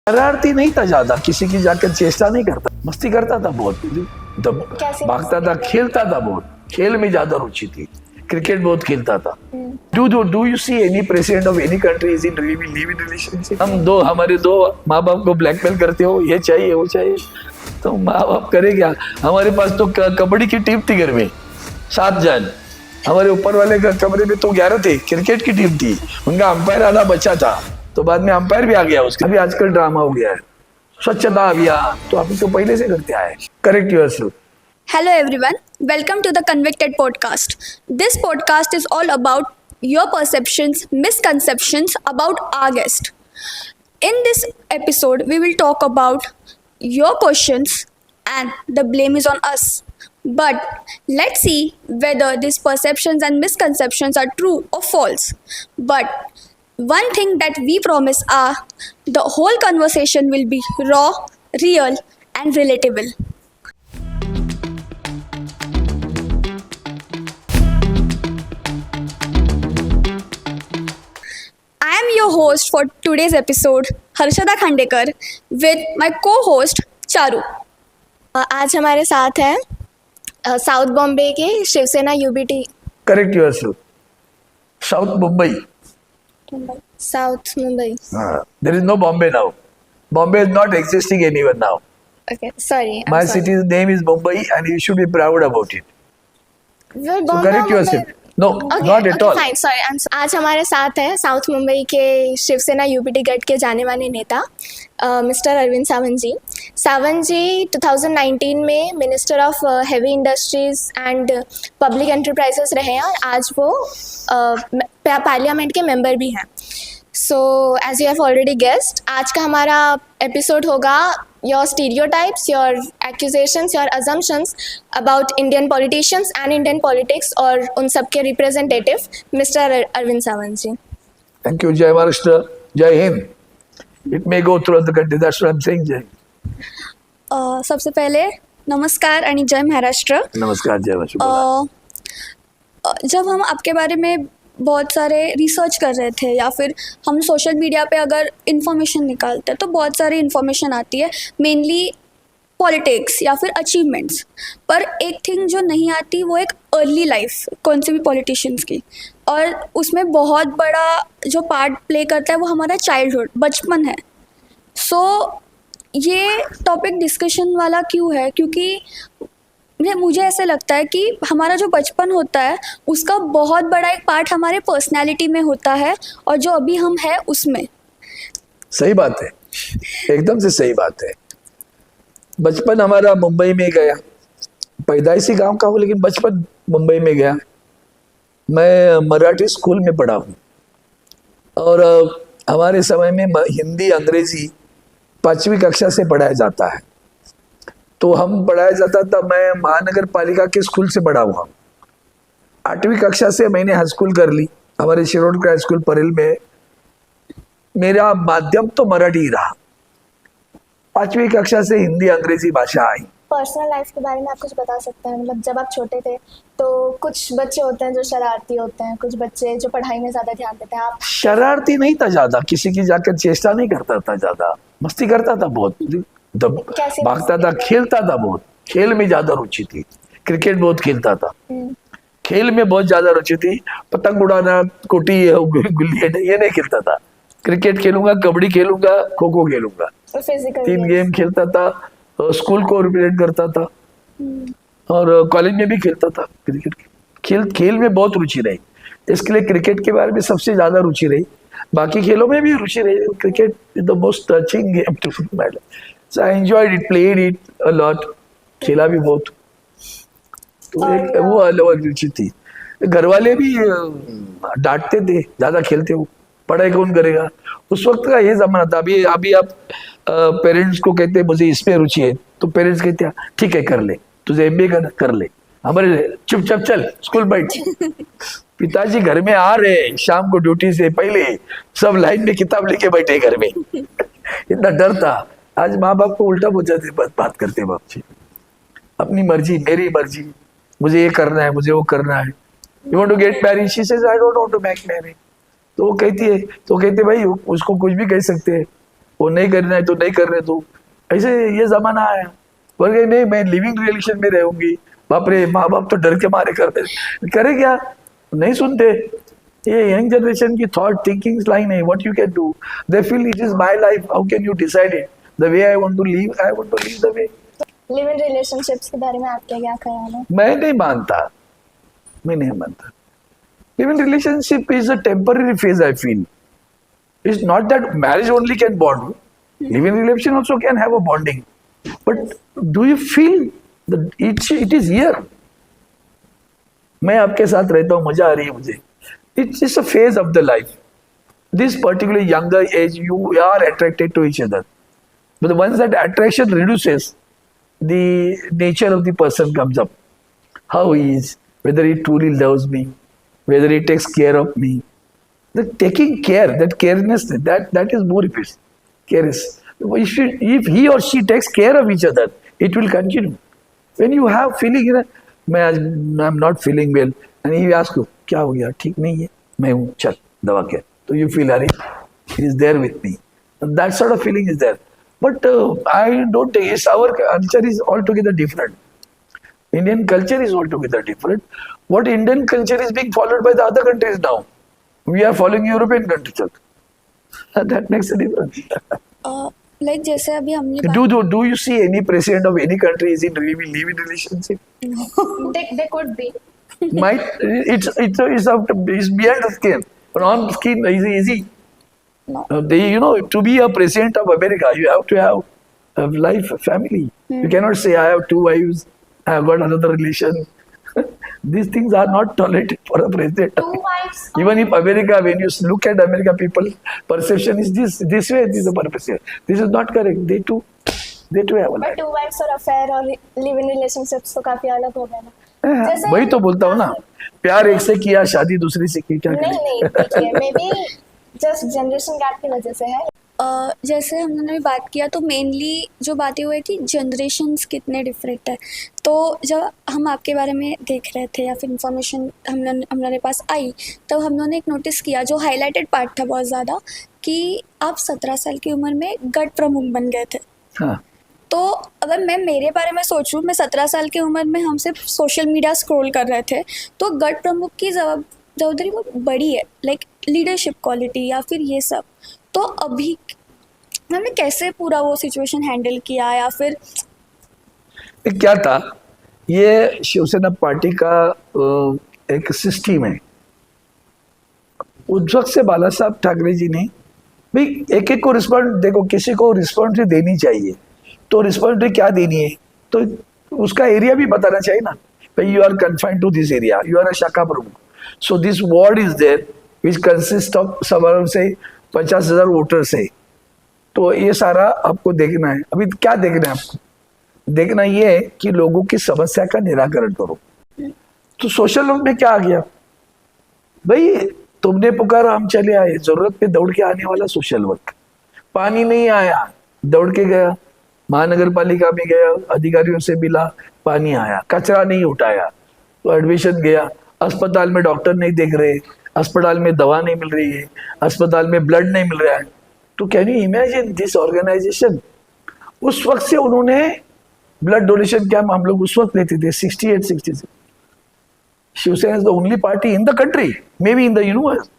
शरारती नहीं था ज्यादा, किसी की जाकर चेष्टा नहीं करता, मस्ती करता था बहुत, भागता था, खेलता था बहुत, खेल में ज्यादा रुचि थी, क्रिकेट बहुत खेलता था। Do you see any president of any country is in live in relationship? हमारे दो माँ बाप को ब्लैकमेल करते हो, ये चाहिए वो चाहिए, तो माँ बाप करे क्या? हमारे पास तो कबड्डी की टीम थी घर में, 7 जन। हमारे ऊपर वाले कमरे में तो 11 थे, क्रिकेट की टीम थी, उनका अंपायर आना बच्चा था, तो बाद में अंपायर भी आ गया उसका। अभी आजकल ड्रामा हो गया है, स्वच्छता अभियान तो अभी तो पहले से करते आए। Correct yourself. Hello everyone, welcome to the Convicted Podcast. This podcast is all about your perceptions, misconceptions about our guest. In this episode, we will talk about your questions and the blame is on us. But let's see whether these perceptions and misconceptions are true or false. But one thing that we promise are the whole conversation will be raw, real and relatable. I am your host for today's episode, Harshada Khandekar, with my co-host Charu. आज हमारे साथ हैं south Bombay के Shiv Sena UBT correct yourself. South Mumbai, south Mumbai. There is no Bombay now, Bombay is not existing anywhere now. Okay, sorry, my city's name is Mumbai and you should be proud about it. So correct yourself. No, not at all. Fine, sorry. आज हमारे साथ हैं south Mumbai के Shiv Sena UBT गढ़ के जाने माने नेता मिस्टर अरविंद सावंत जी। सावंत जी 2019 में minister of heavy industries and public enterprises रहे हैं और आज वो पार्लियामेंट के मेंबर भी हैं। So as you have already guessed, आज का हमारा एपिसोड होगा your stereotypes, your accusations, your assumptions about Indian politicians and Indian politics और उन सब के representative Mr. Arvind Sawant ji. Thank you. जय महाराष्ट्र, जय Hind. It may go throughout the country. That's what I'm saying. जय। सबसे पहले नमस्कार आणि जय महाराष्ट्र। नमस्कार, जय महाराष्ट्र। जब हम आपके बारे में बहुत सारे रिसर्च कर रहे थे या फिर हम सोशल मीडिया पे अगर इन्फॉर्मेशन निकालते हैं तो बहुत सारी इन्फॉर्मेशन आती है, मेनली पॉलिटिक्स या फिर अचीवमेंट्स। पर एक थिंग जो नहीं आती वो एक अर्ली लाइफ कौन से भी पॉलिटिशियंस की, और उसमें बहुत बड़ा जो पार्ट प्ले करता है वो हमारा चाइल्डहुड, बचपन है। सो ये टॉपिक डिस्कशन वाला क्यों है? क्योंकि मुझे ऐसे लगता है कि हमारा जो बचपन होता है उसका बहुत बड़ा एक पार्ट हमारे पर्सनैलिटी में होता है और जो अभी हम हैं उसमें। सही बात है, एकदम से सही बात है। बचपन हमारा मुंबई में गया, पैदाइशी गांव का हूँ लेकिन बचपन मुंबई में गया। मैं मराठी स्कूल में पढ़ा हूँ और हमारे समय में हिंदी अंग्रेजी 5वीं कक्षा से पढ़ाया जाता है, तो हम पढ़ाया जाता था। मैं महानगर पालिका के स्कूल से पढ़ा हुआ। 8वीं कक्षा से मैंने हाई स्कूल कर ली हमारे शिरोड का स्कूल परेल में। मेरा माध्यम तो मराठी ही रहा। 5वीं कक्षा से हिंदी अंग्रेजी भाषा आई। पर्सनल लाइफ के बारे में आप कुछ बता सकते हैं? मतलब जब आप छोटे थे तो कुछ बच्चे होते हैं जो शरारती होते हैं, कुछ बच्चे जो पढ़ाई में ज्यादा ध्यान देते हैं। आप शरारती नहीं था ज्यादा, किसी की जाकर चेष्टा नहीं करता था, ज्यादा मस्ती करता था बहुत, भागता था, खेलता था बहुत, खेल में ज्यादा रुचि थी, क्रिकेट बहुत खेलता था, खेल में बहुत ज्यादा रुचि थी। पतंग उड़ाना, कोटी, गुल्ली ये नहीं खेलता था। क्रिकेट खेलूंगा, कबड्डी खेलूंगा, खो खो खेलूंगा, 3 गेम खेलता था। स्कूल को रिप्रेजेंट करता था और कॉलेज में भी खेलता था क्रिकेट। खेल में बहुत रुचि रही, इसके लिए क्रिकेट के बारे में सबसे ज्यादा रुचि रही। बाकी खेलों में भी रुचि रही, cricket is the most touching game to my life. So I enjoyed it, played it a lot, खेला भी बहुत। तो एक वो अलग रुचि थी। घर वाले भी डांटते थे, ज्यादा खेलते हो, पढ़ाई कौन करेगा? उस वक्त का ये जमाना था। अभी आप पेरेंट्स को कहते मुझे इसमें रुचि है, तो पेरेंट्स कहते हैं ठीक है कर ले, तुझे एमबीए कर ले। हमारे चुपचाप चल स्कूल बैठ। पिताजी घर में आ रहे शाम को ड्यूटी से पहले, सब लाइन में किताब लेके बैठे घर में। इतना डर था। आज माँ बाप को उल्टा हो जाते, बात करते बाप जी, अपनी मर्जी, मेरी मर्जी, मुझे ये करना है, मुझे वो करना है। You want to get married? She says I don't want to make married. तो वो कहती है, तो कहते भाई उसको कुछ भी कह सकते हैं, वो नहीं करना है तो नहीं करने दो, ऐसे ये जमाना आया। बोल गए नहीं मैं लिविंग रिलेशन में रहूंगी, बाप रे माँ बाप तो डर के मारे करते, करे क्या, नहीं सुनते। ये यंग जनरेशन की थॉट थिंकिंग लाइन है, what you can do, they feel it is my life, how can you decide it, the way I want to live, I want to live the way. Live in relationships के बारे में आपके क्या ख्याल है? मैं नहीं मानता। Live in relationship is a temporary phase, I feel. It's not that marriage only can bond, live in relation also can have a bonding, but do you feel it is here, मैं आपके साथ रहता हूँ, मजा आ रही है मुझे, it's just a phase of the life. This particular younger age, you are attracted to each other. But once that attraction reduces, the nature of the person comes up. How he is, whether he truly loves me, whether he takes care of me. The taking care, that careness, that is more if it's careless. If he or she takes care of each other, it will continue. When you have feeling, I'm not feeling well, and he asks you, क्या हो गया, ठीक नहीं है, मैं हूँ, चल दवा के, तो यू फील अरे he is there with me, that sort of feeling is there, but I don't take it, our culture is all together different, Indian culture is all together different, what Indian culture is being followed by the other countries now, we are following European countries, that makes a difference. Like जैसे अभी हमने Do you see any president of any country is in live in relationship? They could be. Might it's beyond the skin, but on skin is easy. No. To be a president of America, you have to have a life, a family. You cannot say I have 2 wives, I have got another relation. These things are not tolerated for a president. 2 wives. Even if America, when you look at America, people perception is this way. This is the perception. This is not correct. They too have a But life. 2 wives और affair और live in relationships तो काफी अलग हो गया ना। जैसे- वही तो बोलता हूँ ना, प्यार एक से किया, शादी दूसरी से की, क्या नहीं करें? देखिए may be just generation gap की वजह से है। जैसे हम लोगों ने बात किया तो मेनली जो बातें हुई थी जनरेशन्स कितने डिफरेंट है, तो जब हम आपके बारे में देख रहे थे या फिर इंफॉर्मेशन हमारे पास आई, तब हम लोगों ने एक नोटिस किया जो हाईलाइटेड पार्ट था बहुत ज़्यादा, कि आप 17 साल की उम्र में गढ़ प्रमुख बन गए थे। हाँ, तो अगर मैं मेरे बारे में सोचूं, मैं 17 साल की उम्र में हम सिर्फ सोशल मीडिया स्क्रॉल कर रहे थे, तो गढ़ प्रमुख की जवाबदारी बहुत बड़ी है, लाइक लीडरशिप क्वालिटी या फिर ये सब। तो अभी हमने कैसे पूरा वो सिचुएशन हैंडल किया, या फिर क्या था, ये शिवसेना पार्टी का एक सिस्टम है। उस वक्त से बाला साहब ठाकरे जी ने भाई एक को रिस्पॉन्ड, देखो किसी को रिस्पॉन्सिबिलिटी देनी चाहिए, तो रिस्पॉन्सिबिलिटी क्या देनी है, तो उसका एरिया भी बताना चाहिए ना, भाई you are confined to this area, you are a shakha pramukh, so this ward is there which consist of समर से 50,000 वोटर्स है, तो ये सारा आपको देखना है। अभी क्या देखना है आपको, देखना ये है कि लोगों की समस्या का निराकरण करो। तो सोशल वर्क में क्या आ गया, भाई तुमने पुकारा हम चले आए, जरूरत पे दौड़ के आने वाला सोशल वर्क। पानी नहीं आया, दौड़ के गया, महानगर पालिका में गया, अधिकारियों से मिला, पानी आया। कचरा नहीं उठाया तो एडमिशन गया, अस्पताल में डॉक्टर नहीं देख रहे, अस्पताल में दवा नहीं मिल रही है, अस्पताल में ब्लड नहीं मिल रहा है, तो can you imagine this organisation. उस वक्त से उन्होंने ब्लड डोनेशन कैंप हम लोग उस वक्त लेते थे 68-66। Shivsena is the only party in the country, maybe in the universe,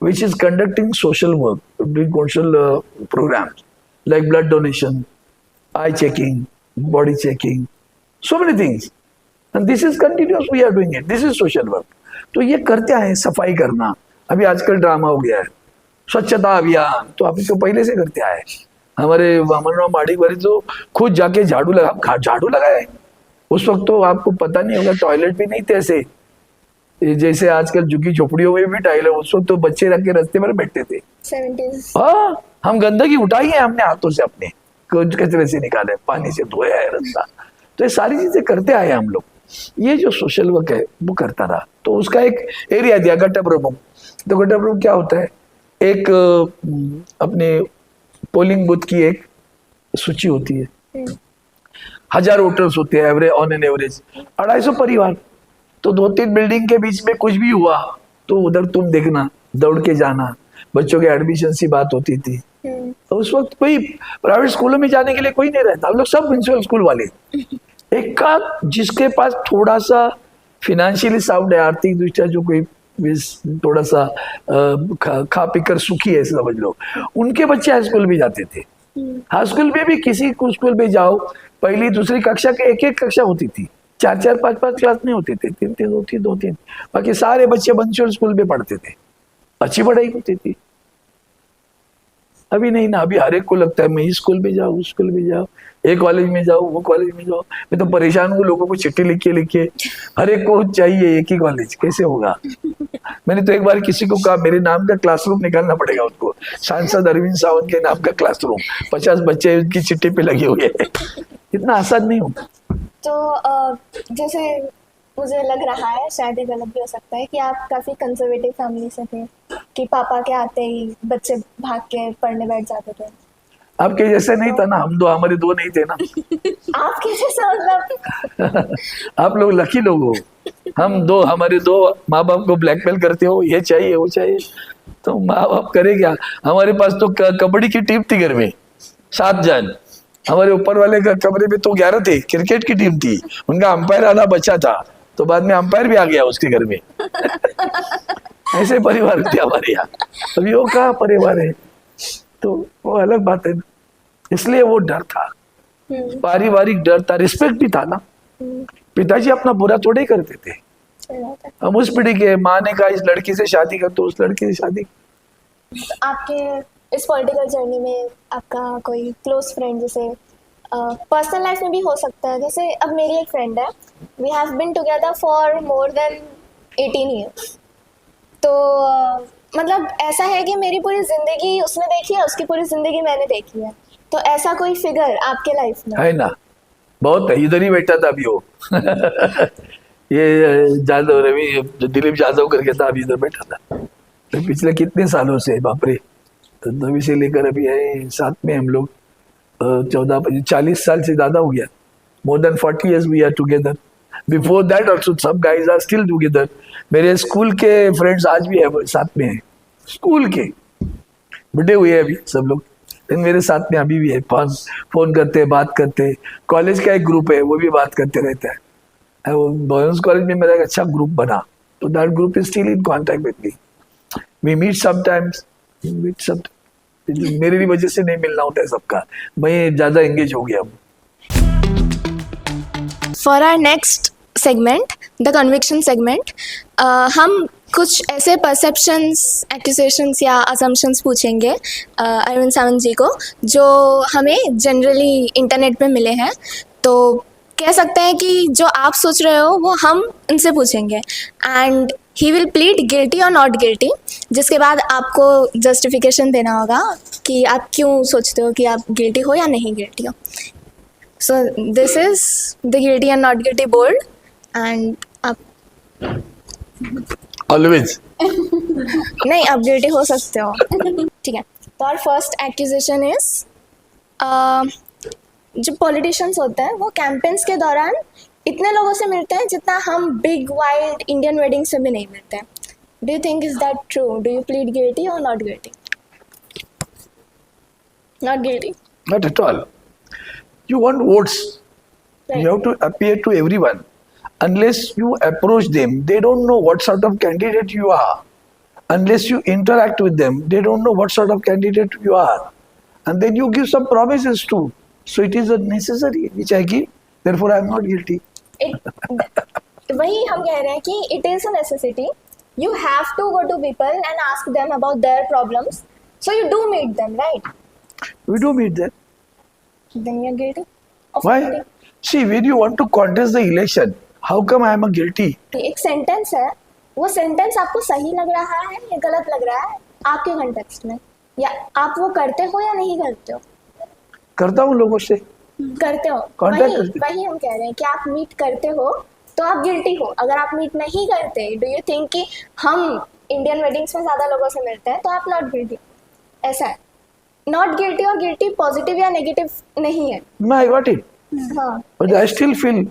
which is conducting social work, doing social programs like blood donation, eye checking, body checking, so many things. And this is continuous, we are doing it. This is social work. तो ये करते हैं, सफाई करना, अभी आजकल drama हो गया है, स्वच्छता अभियान, तो अभी तो पहले से करते आए। हमारे वामनराव माड़ीवारी तो खुद जाके झाड़ू लगाए। उस वक्त तो आपको पता नहीं होगा, टॉयलेट भी नहीं थे ऐसे जैसे आजकल झुग्गी झोपड़ियों में भी टॉयलेट, उस वक्त तो बच्चे रख के रास्ते पर बैठते थे। 70s। हाँ, हम गंदगी उठाई है हमने हाथों से, अपने कचरे से निकाले, पानी से धोया है रास्ता, तो ये सारी चीजें करते आए हम लोग। ये जो सोशल वर्क है वो करता रहा, तो उसका एक एरिया दिया गट्टा प्रमुख। तो गट्टा प्रमुख क्या होता है, एक अपने पोलिंग बूथ की एक सूची होती है, 1000 वोटर्स होते हैं एवरेज, ऑन एन एवरेज 250 परिवार, तो 2-3 बिल्डिंग के बीच में कुछ भी हुआ तो उधर तुम देखना, दौड़ के जाना। बच्चों के एडमिशन की बात होती थी, उस वक्त कोई प्राइवेट स्कूलों में जाने के लिए कोई नहीं रहता, हम लोग सब म्युनिसिपल स्कूल वाले। एक का जिसके पास थोड़ा सा फिनेंशियली साउंड है, आर्थिक दृष्टिया जो कोई थोड़ा सा खा पी कर सुखी है समझ लो, उनके बच्चे हाई स्कूल भी जाते थे। हाई स्कूल में भी किसी स्कूल में जाओ, पहली दूसरी कक्षा के एक कक्षा होती थी, 4 5 क्लास नहीं होते थे, 3 2 3, बाकी सारे बच्चे म्युनिसिपल स्कूल में पढ़ते थे, अच्छी पढ़ाई होती थी। अभी नहीं ना, अभी हर एक को लगता है मैं इस स्कूल में जाऊँ, उस स्कूल में जाऊँ, एक कॉलेज में जाऊँ, वो कॉलेज में जाऊँ। मैं तो परेशान हूँ, लोगों को चिट्ठी लिख के हर एक को चाहिए एक ही कॉलेज, कैसे होगा। मैंने तो एक बार किसी को कहा मेरे नाम का क्लासरूम निकालना पड़ेगा उसको, सांसद अरविंद सावंत के नाम का क्लासरूम, 50 बच्चे उनकी चिट्ठी पे लगे हुए हैं। इतना आसान नहीं होता। तो जैसे मुझे लग रहा है, शायद ये गलत भी हो सकता है, कि आप काफ़ी कंजर्वेटिव फैमिली से थे, कि पापा के आते ही बच्चे भाग के पढ़ने बैठ जाते थे। आपके जैसे नहीं था ना, हमारे दो नहीं थे ना। आपके जैसे मतलब आप लोग लकी लोग हो, हमारे दो माँ बाप को ब्लैकमेल करते हो, ये चाहिए वो चाहिए, तो माँ बाप करे क्या। हमारे पास तो कबड्डी की टीम थी घर में, 7 जन, हमारे ऊपर वाले का कमरे में तो 11 थे, क्रिकेट की टीम थी, उनका अंपायर आना बच्चा था, तो बाद में अंपायर भी आ गया उसके घर में। ऐसे परिवार थे हमारे यहाँ। अभी वो कहाँ परिवार है, तो वो अलग बात है। इसलिए वो डर था, पारिवारिक डर था, रिस्पेक्ट भी था ना। पिताजी अपना बुरा थोड़े ही करते थे। हम उस पीढ़ी के, माँ ने कहा इस लड़की से शादी कर, तो उस लड़की से शादी। आपके इस पॉलिटिकल जर्नी में आपका कोई क्लोज फ्रेंड, जैसे पर्सनल लाइफ में भी हो सकता है, जैसे अब मेरी एक फ्रेंड है, we have been together for more than 18 years, तो मतलब ऐसा है कि मेरी पूरी जिंदगी उसने देखी है, उसकी पूरी जिंदगी मैंने देखी है, तो ऐसा कोई फिगर आपके लाइफ में है ना? बहुत है, इधर ही बैठा था अभी वो। ये जादव रवि, जो दिलीप यादव करके था, अभी इधर बैठा था। तो पिछले कितने सालों से, बाप रे, तो तभी से लेकर अभी है साथ में हम लोग, 40 साल से ज्यादा हो गया। More than 40 years we are together. Before that also सब गाइज आर स्टिल टुगेदर। मेरे स्कूल के फ्रेंड्स आज भी है, साथ में है, स्कूल के बड़े हुए हैं अभी सब लोग, लेकिन मेरे साथ में अभी भी है। फोन करते हैं, बात करते हैं। कॉलेज का एक ग्रुप है, वो भी बात करते रहता है। बॉयज कॉलेज में मेरा एक अच्छा ग्रुप बना, तो that group is still in contact with me. We meet sometimes, मेरी वजह से नहीं मिलना होता है सबका, मैं ज्यादा एंगेज हो गया हूँ। For our next segment, the conviction segment, हम कुछ ऐसे परसेप्शंस, एक्यूजेशंस या असम्पशंस पूछेंगे अरविंद सावंत जी को, जो हमें जनरली इंटरनेट पे मिले हैं। तो कह सकते हैं कि जो आप सोच रहे हो वो हम उनसे पूछेंगे, and he will plead guilty और नॉट गिल्टी, जिसके बाद आपको जस्टिफिकेशन देना होगा कि आप क्यों सोचते हो कि आप गिल्टी हो या नहीं गिल्टी हो। So this is the guilty and not guilty board, and आप ऑलवेज नहीं, आप गिल्टी हो सकते हो। ठीक है, तो आवर फर्स्ट एक्यूजेशन इज, जो पॉलिटिशियंस होते हैं वो कैंपेन्स के दौरान इतने लोगों से मिलते हैं जितना हम बिग वाइल्ड इंडियन वेडिंग से भी नहीं मिलते हैं। Do you think is that true? Do you plead guilty और not guilty? Not guilty? Not at all. You want votes. Right. You have to appear to everyone. Unless you approach them, they don't know what sort of candidate you are. Unless you interact with them, they don't know what sort of candidate you are. And then you give some promises too. So it is a necessary, which I give. Therefore, I am not guilty. वही हम कह रहे हैं कि it is a necessity. You have to go to people and ask them about their problems. So you do meet them, right? We do meet them. Then you are guilty. Of Why? guilty. See, when you want to contest the election, how come I am a guilty? एक sentence है, वो sentence आपको सही लग रहा है या गलत लग रहा है आपके कॉन्टेक्स्ट में, या आप वो करते हो या नहीं करते हो? करता हूँ लोगों से। करते हो। Contact करते। वही हम कह रहे हैं कि आप मीट करते हो तो आप गिल्टी हो। अगर आप मीट नहीं करते, डू यू थिंक कि हम इंडियन वेडिंग्स में ज्यादा लोगों से मिलते हैं, तो आप नॉट गिल्टी। ऐसा है। नॉट गिल्टी और गिल्टी पॉजिटिव या नेगेटिव नहीं है। No, I got it. हाँ, But I still feel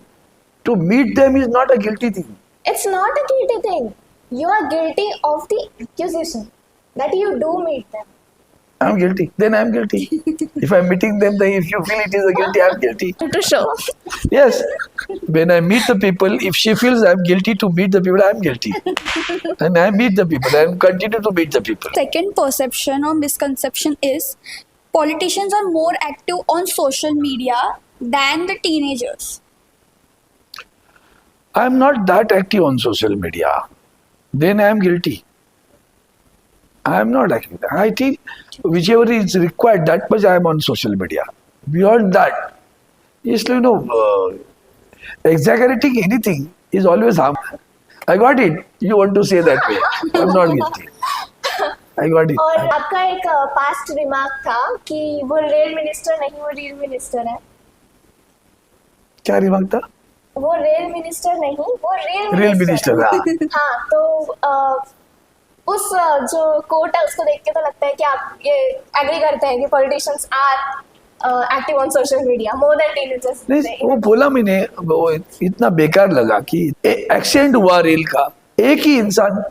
to meet them is not a guilty thing. it's not a guilty thing. You are guilty of the accusation that you do meet them. I'm guilty. Then I'm guilty. If I'm meeting them, then if you feel it is a guilty, I'm guilty. To show. Yes. When I meet the people, if she feels I'm guilty to meet the people, I'm guilty. And I meet the people. I continue to meet the people. Second perception or misconception is politicians are more active on social media than the teenagers. I'm not that active on social media. Then I'm guilty. I am not active. I think whichever is required, that much I am on social media. Beyond that, exaggerating anything is always harm. I got it. You want to say that way. I'm not guilty. I got it. और आपका एक past remark था कि वो rail minister नहीं, वो reel minister है. क्या रिमार्क था? वो रेल मिनिस्टर नहीं, वो रेल रेल मिनिस्टर. हाँ. हाँ, तो उस जो कोट है उसको देख के तो लगता है कि आप ये एग्री करते हैं कि politicians are active on social media more than teenagers. नहीं, वो बोला मैंने, वो इतना बेकार लगा कि एक्सीडेंट हुआ रेल का, एक ही इंसान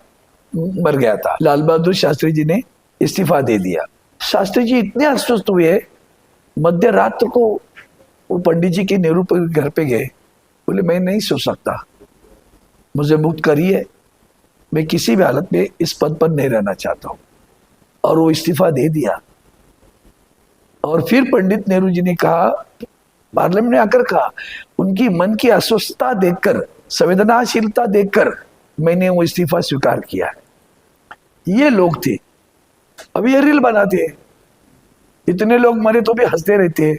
मर गया था. लाल बहादुर शास्त्री जी ने इस्तीफा दे दिया. शास्त्री जी इतने अस्वस्थ हुए, मध्य रात को वो पंडित जी के नेहरू पर घर पे गए. बोले मैं नहीं सो सकता, मुझे मुक्त करिए, मैं किसी भी हालत में इस पद पर नहीं रहना चाहता हूँ. और वो इस्तीफा दे दिया. और फिर पंडित नेहरू जी ने कहा, पार्लियामेंट में आकर कहा, उनकी मन की अस्वस्थता देखकर, संवेदनाशीलता देखकर मैंने वो इस्तीफा स्वीकार किया. ये लोग थे. अब ये रील बनाते हैं, इतने लोग मरे तो भी हंसते रहते हैं.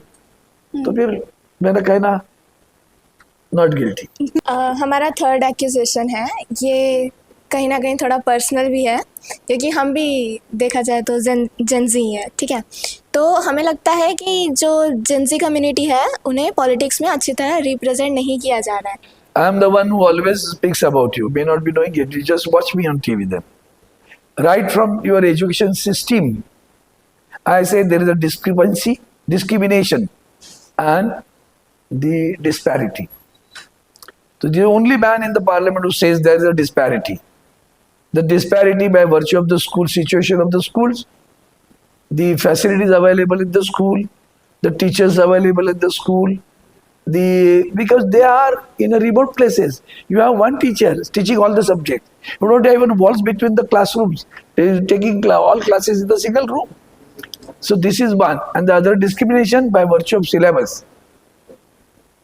तो फिर मैंने कहना नॉट गिल्टी. हमारा थर्ड एक्यूजेशन है, ये कहीं ना कहीं थोड़ा पर्सनल भी है, क्योंकि हम भी देखा जाए तो जेंजी हैं, ठीक है. तो हमें लगता है कि जो जेंजी कम्युनिटी है उन्हें पॉलिटिक्स में अच्छी तरह रिप्रेजेंट नहीं किया जा रहा है. I am the one who always speaks about you. May not be knowing it. You just watch me on TV then. Right from your education system, I say there is a discrepancy, discrimination and the disparity. So the only man in the parliament who says there is a disparity. The disparity by virtue of the school situation of the schools, the facilities available in the school, the teachers available in the school, because they are in a remote places. You have one teacher teaching all the subjects. You don't have even walls between the classrooms. They are taking all classes in the single room. So this is one. And the other discrimination by virtue of syllabus.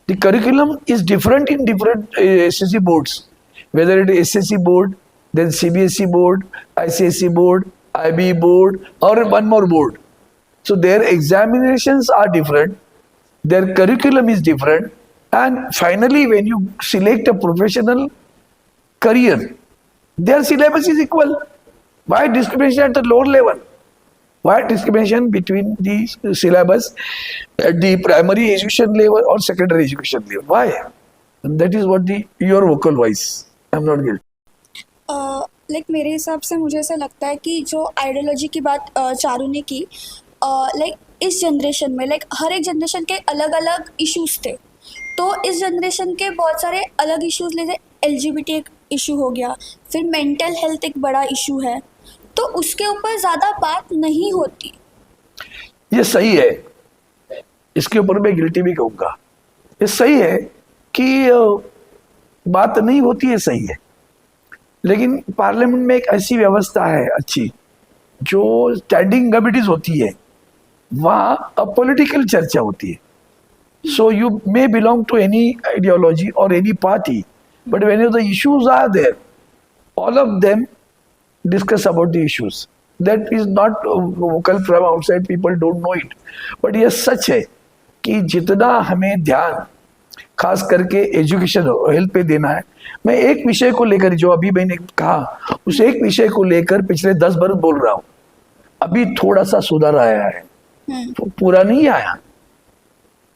The curriculum is different in different SSC boards. Whether it is SSC board, then CBSE board, ICSE board, IB board, or one more board. So their examinations are different. Their curriculum is different, and finally when you select a professional career, their syllabus is equal. Why discrimination at the lower level? Why discrimination between the syllabus at the primary education level or secondary education level? Why? And that is what your vocal voice. I am not guilty. Like मेरे हिसाब से मुझे ऐसा लगता है कि जो ideology की बात चारू ने की, लाइक इस जनरेशन में लाइक हर एक जनरेशन के अलग अलग इश्यूज थे. तो इस जनरेशन के बहुत सारे अलग इश्यूज, जैसे LGBT एक इशू हो गया, फिर मेंटल हेल्थ एक बड़ा इशू है, तो उसके ऊपर ज़्यादा बात नहीं होती. ये सही है, इसके ऊपर मैं गिल्टी भी कहूँगा. ये सही है कि बात नहीं होती है, सही है. लेकिन पार्लियामेंट में एक ऐसी व्यवस्था है अच्छी, जो स्टैंडिंग कमिटीज होती है, वहाँ अब पॉलिटिकल चर्चा होती है. So you may belong to any ideology और any party, but when the issues are there, all of them discuss about the issues. That is not vocal from outside, people don't know it. But ये सच है कि जितना हमें ध्यान खास करके education और हेल्थ पे देना है, मैं एक विषय को लेकर, जो अभी मैंने कहा, उस एक विषय को लेकर पिछले 10 बरस बोल रहा हूँ. अभी थोड़ा सा सुधार आया है, तो पूरा नहीं आया.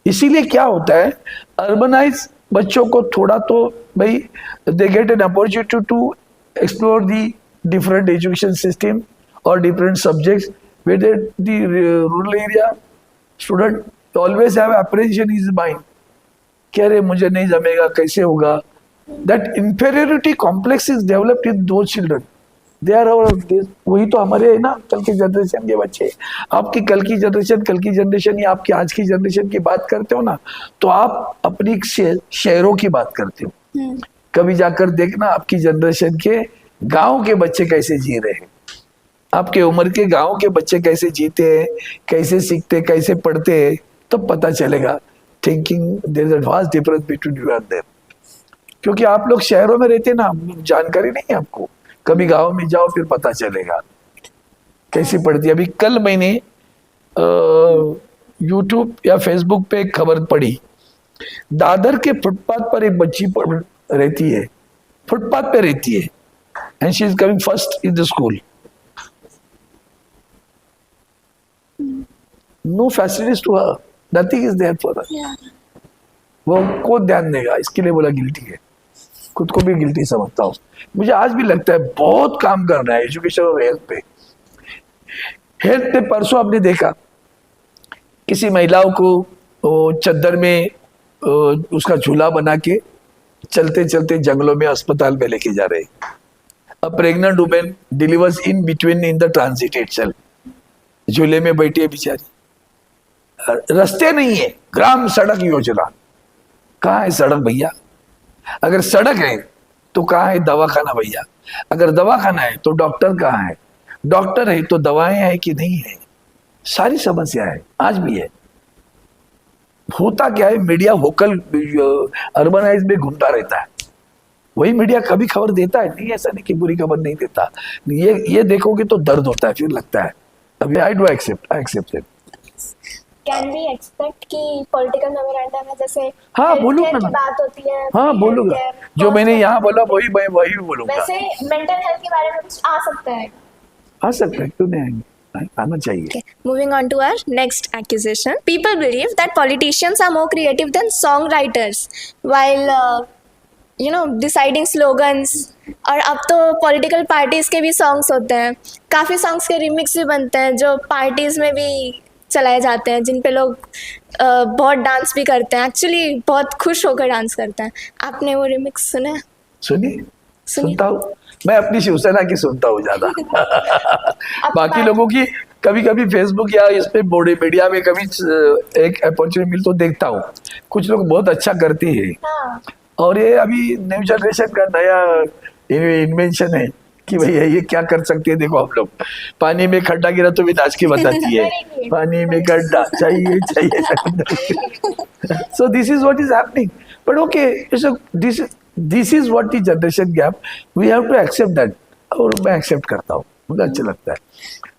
इसीलिए क्या होता है, अर्बनाइज बच्चों को थोड़ा तो भाई they get an opportunity to explore the different education system or different subjects, whether the rural area student always have apprehension in his mind, क्या रे मुझे नहीं जमेगा, कैसे होगा. That inferiority complex is developed in those children. They are वही तो हमारे है ना कल की जनरेशन के बच्चे। आपकी कल की जनरेशन या आपकी आज की जनरेशन की बात करते हो ना, तो आप अपनी शहरों की बात करते हो। कभी जाकर देखना आपकी जनरेशन के गांव के बच्चे कैसे जी रहे हैं, आपके उम्र के गांव के बच्चे कैसे जीते हैं, कैसे सीखते, कैसे पढ़ते हैं, तब पता चलेगा। Thinking there is a vast difference between you and them. क्योंकि आप लोग शहरों में रहते ना, जानकारी नहीं है आपको। कभी गांव में जाओ फिर पता चलेगा कैसी पढ़ती है। अभी कल मैंने यूट्यूब या फेसबुक पे एक खबर पढ़ी, दादर के फुटपाथ पर एक बच्ची रहती है, फुटपाथ पे रहती है, and she is coming first in the school. No facilities to her, nothing is there for her. वो को ध्यान देगा, इसके लिए बोला गिल्टी है। खुद को भी गिल्टी समझता हूँ। मुझे आज भी लगता है बहुत काम करना है एजुकेशन और हेल्थ पे। हेल्थ पे परसों आपने देखा किसी महिलाओं को चद्दर में उसका झूला बना के चलते चलते जंगलों में अस्पताल में लेके जा रहे। अ pregnant women delivers in between in the transit itself. झूले में बैठी है बेचारी। रास्ते नहीं है, ग्राम सड़क योजना। कहाँ है सड़क भैया? अगर सड़क है तो कहाँ है दवाखाना भैया? अगर दवाखाना है तो डॉक्टर कहाँ है? डॉक्टर है तो दवाएं हैं कि नहीं है? सारी समस्या है, आज भी है। होता क्या है, मीडिया वोकल अर्बनाइज में घूमता रहता है। वही मीडिया कभी खबर देता है नहीं, ऐसा नहीं कि बुरी खबर नहीं देता। ये देखोगे तो दर्द होता है, फिर लगता है अभी I accept it. Can we expect कि पॉलिटिकल मेमोरेंडम में जैसे हाँ बोलूंगा की ना, बात होती है, हाँ बोलूंगा, जो मैंने यहाँ बोला वही बोलूंगा। वैसे मेंटल हेल्थ के बारे में कुछ आ सकता है? आ सकता है, क्यों नहीं आएंगे, आना चाहिए। Okay. Moving on to our next accusation. People believe that politicians are more creative than songwriters while deciding slogans. और अब तो पॉलिटिकल पार्टीज के भी सॉन्ग्स होते हैं, काफ़ी सॉन्ग्स के रिमिक्स भी बनते हैं जो पार्टीज में भी चलाए जाते हैं, जिन पे लोग बहुत डांस भी करते हैं, एक्चुअली बहुत खुश होकर डांस करते हैं। आपने वो रिमिक्स सुना है? सुनता हूँ मैं, अपनी शिवसेना की सुनता हूँ ज्यादा। बाकी लोगों की कभी कभी फेसबुक या इस पे बॉडी मीडिया में कभी एक अपॉर्चुनिटी मिली तो देखता हूँ। कुछ लोग बहुत अच्छा करती है। हाँ। और ये अभी न्यू जनरेशन का नया इन्वेंशन है कि भैया ये क्या कर सकते हैं। देखो आप लोग, पानी में खड्डा गिरा तो भी नाच के बताती है, पानी में खड्डा चाहिए। So this is what is happening. But okay, so this is what the generation gap. We have to accept that. और मैं एक्सेप्ट करता हूँ, मुझे अच्छा लगता है।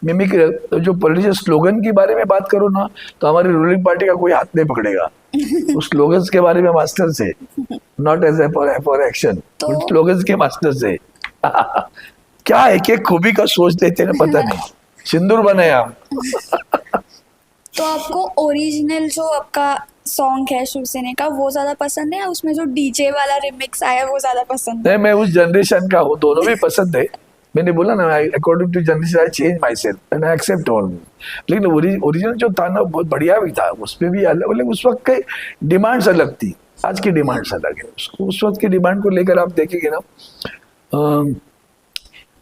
मिमिक जो पॉलिटिकल स्लोगन के बारे में बात करो ना, तो हमारी रूलिंग पार्टी का कोई हाथ नहीं पकड़ेगा। उस स्लोगन्स के बारे में मास्टर से, not as a for action, slogans के मास्टर से। क्या एक खूबी का सोच लेते हैं पता नहीं, सिंदूर बनाया। तो आपको ओरिजिनल जो आपका सॉन्ग है शिवसेना का वो ज्यादा पसंद है या उसमें जो डीजे वाला रिमिक्स आया वो ज्यादा पसंद है? नहीं, मैं उस जनरेशन का हूँ, दोनों भी पसंद है। मैंने बोला ना, according to generation I change myself and I accept all. लेकिन ओरिजिनल जो था ना बहुत बढ़िया भी था, उसमें भी अलग उस वक्त की डिमांड्स अलग थी, आज की डिमांड्स अलग है। उस वक्त की डिमांड को लेकर आप देखेंगे ना,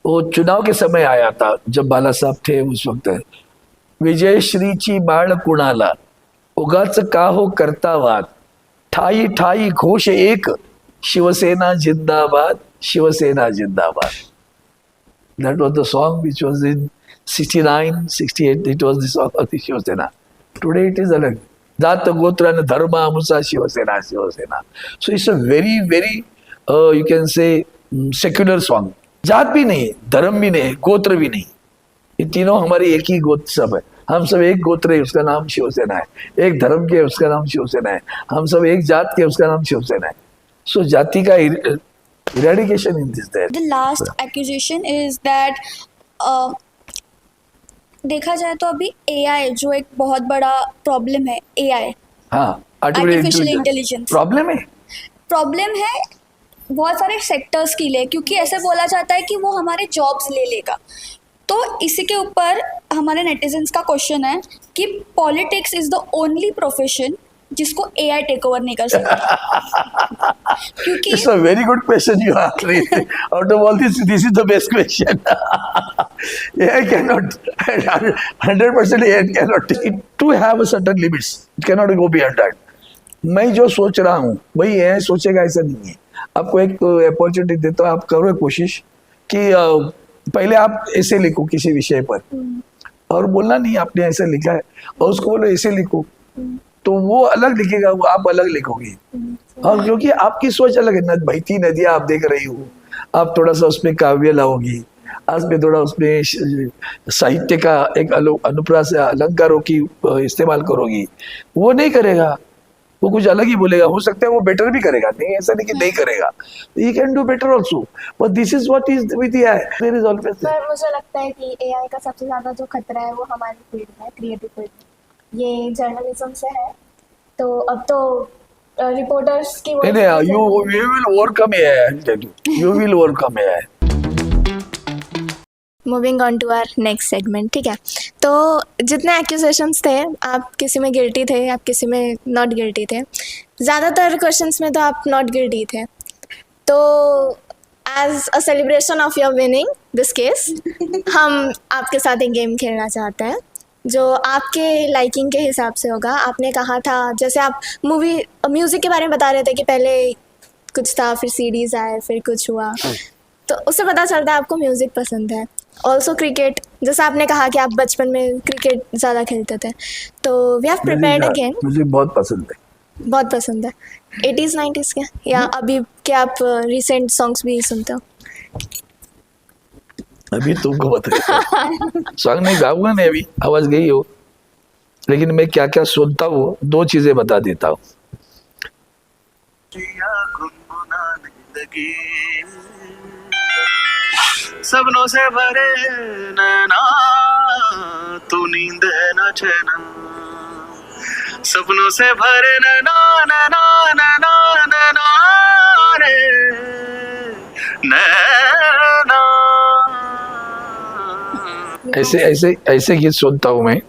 वो चुनाव के समय आया था जब बाला साहब थे उस वक्त, विजयश्रीची बाळ कुणाला उगाच का हो करता वाद, ठाई ठाई घोष एक, शिवसेना जिंदाबाद, शिवसेना जिंदाबाद। That was the song which was in 69, 68. It was the song of the Shivasena. Today it is alag. Jat gotra na dharma amusa Shivasena, Shivasena. So it's a very, very, you can say, secular song. जात भी नहीं, धर्म भी नहीं, गोत्र भी नहीं, ये तीनों हमारे एक ही गोत्र सब है। हम सब एक गोत्र है, उसका नाम शिवसेना है। एक धर्म के, उसका नाम शिवसेना है। हम सब एक जात के, उसका नाम शिवसेना है। सो जाति का eradication in this there. The last accusation is that देखा जाए तो अभी AI जो एक बहुत बड़ा प्रॉब्लम है, AI हाँ, आर्टिफिशियल इंटेलिजेंस प्रॉब्लम है बहुत सारे सेक्टर्स के लिए, क्योंकि ऐसे बोला जाता है कि वो हमारे जॉब्स ले लेगा। तो इसी के ऊपर हमारे नेटिजन्स का क्वेश्चन है कि politics is the only profession जिसको AI टेक ओवर नहीं कर सकता। क्योंकि It's a very good question you asked me. Out of all this is the best question. AI cannot, 100% AI cannot. It to have a certain limits. It cannot go beyond that. मैं जो सोच रहा हूँ वही AI सोचेगा, ऐसा नहीं है. आपको एक अपॉर्चुनिटी देता हूँ, आप करो कोशिश कि पहले आप ऐसे लिखो किसी विषय पर, और बोलना नहीं आपने ऐसा लिखा है, और उसको बोलो ऐसे लिखो, तो वो अलग लिखेगा, वो आप अलग लिखोगे. और क्योंकि आपकी सोच अलग है, बहती नदियां आप देख रही हो, आप थोड़ा सा उसमें काव्य लाओगी, आज में थोड़ा उसमें साहित्य का एक अनुप्रास अलंकारों की इस्तेमाल करोगी, वो नहीं करेगा, वो कुछ अलग ही बोलेगा. हो सकता है वो बेटर भी करेगा, नहीं ऐसा नहीं कि नहीं करेगा, he can do better also, but this is what is with AI. There is always. पर मुझे लगता है कि एआई का सबसे ज़्यादा जो खतरा है वो हमारी फील्ड में, क्रिएटिव फील्ड में, ये जर्नलिज्म से है. तो अब तो रिपोर्टर्स की नहीं, you will overcome AI, I'll tell you. You will overcome AI. Moving on to our next segment. ठीक है, तो जितने एक्यूजेशंस थे, आप किसी में गिल्टी थे, आप किसी में नॉट गिल्टी थे. ज़्यादातर क्वेश्चंस में तो आप नॉट गिल्टी थे. तो as a celebration of your winning this case, हम आपके साथ एक गेम खेलना चाहते हैं जो आपके लाइकिंग के हिसाब से होगा. आपने कहा था, जैसे आप म्यूज़िक के बारे में बता रहे थे कि पहले कुछ था, फिर सीडीज़ आए, फिर कुछ हुआ, तो उससे पता चलता है आपको म्यूज़िक पसंद है. ऑल्सो क्रिकेट, जैसे आपने कहा कि आप बचपन में क्रिकेट ज़्यादा खेलते थे, तो वी हैव प्रिपेयर्ड अगेन. मुझे बहुत पसंद है. बहुत पसंद है. 80s 90s के या अभी के आप रिसेंट सॉन्ग्स भी सुनते हो? अभी तुमको बता सॉन्ग नहीं गाऊंगा, नहीं अभी आवाज गई हो, लेकिन मैं क्या क्या सुनता हूँ 2 चीजें बता देता हूँ. सपनों से भरे नैना, तू नींद है ना चैना, सपनों से भरे नैना नैना नैना नैना रे नैना. ऐसे ऐसे ऐसे गीत सुनता हूँ मैं.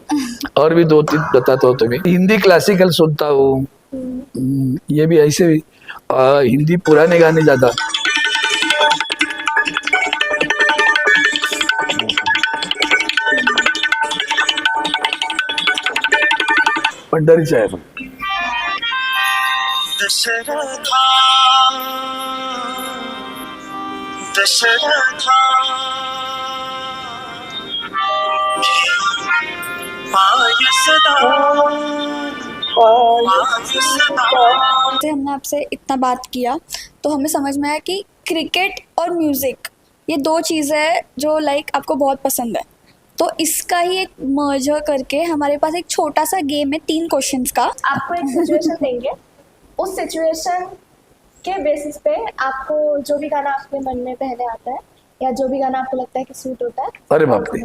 और भी 2-3 बताता हूँ तुम्हें. हिंदी क्लासिकल सुनता हूँ, ये भी ऐसे भी. हिंदी पुराने गाने ज्यादा. पंढरीचा आहे. दशरथा दशरथा पाय सदा पाय सदा. से हमने आपसे इतना बात किया तो हमें समझ में आया कि क्रिकेट और म्यूज़िक ये 2 चीज़ें हैं जो लाइक आपको बहुत पसंद है. तो इसका ही एक मर्जर करके हमारे पास एक छोटा सा गेम है 3 क्वेश्चंस का. आपको एक सिचुएशन देंगे, उस सिचुएशन के बेसिस पे आपको जो भी गाना आपके मन में पहले आता है या जो भी गाना आपको लगता है कि सूट होता है. अरे बाप रे.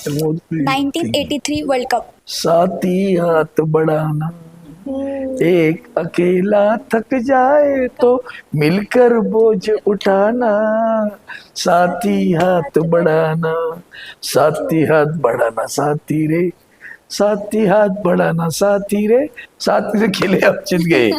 1983 वर्ल्ड कप. साथी हाथ बढ़ाना, एक अकेला थक जाए तो मिलकर बोझ उठाना, साथी हाथ बढ़ाना, साथी हाथ बढ़ाना, साथी रे, साथी हाथ बढ़ाना, साथी रे, साथी से खेले अब जीत गए.